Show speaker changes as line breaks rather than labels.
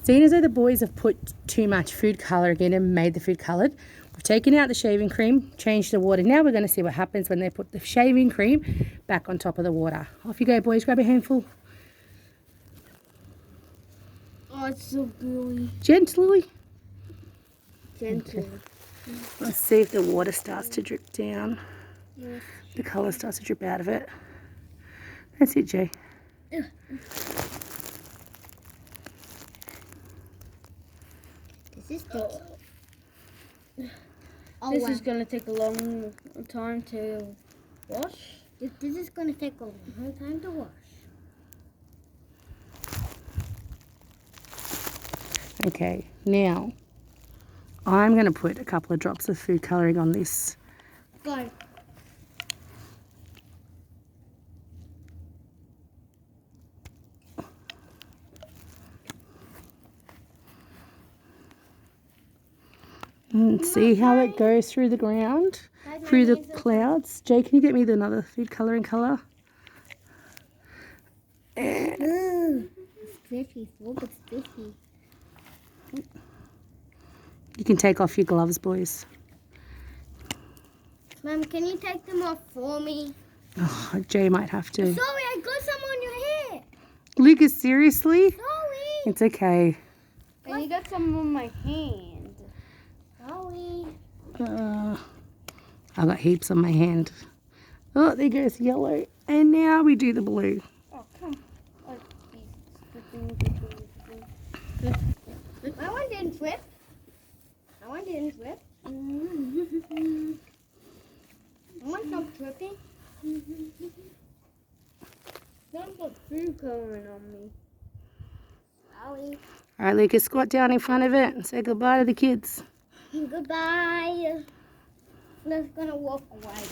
Seeing as though the boys have put too much food colouring in and made the food coloured, we've taken out the shaving cream, changed the water. Now we're going to see what happens when they put the shaving cream back on top of the water. Off you go, boys. Grab a handful.
Oh, it's so gooey.
Gently.
Gentle.
Okay. Let's see if the water starts to drip down.
Yes.
The colour starts to drip out of it. That's it, Jay.
This is going to take a long time to wash. This is going to take a long time to wash.
Okay, now I'm going to put a couple of drops of food colouring on this.
Go.
And see how it goes through the ground, through the clouds. Jay, can you get me another food colouring colour?
Ooh, it's squishy. Look, it's squishy.
You can take off your gloves, boys.
Mum, can you take them off for me?
Oh, Jay might have to.
Sorry, I got some on your hair.
Lucas, seriously?
Sorry.
It's okay.
And you got some on my hand. Sorry.
I got heaps on my hand. Oh, there goes yellow. And now we do the blue.
Oh, come. My one didn't flip. My one didn't flip. Mine's not tripping. Don't put food coloring on me. Sorry.
All right, Lucas, squat down in front of it and say goodbye to the kids.
Goodbye. Let's gonna walk away.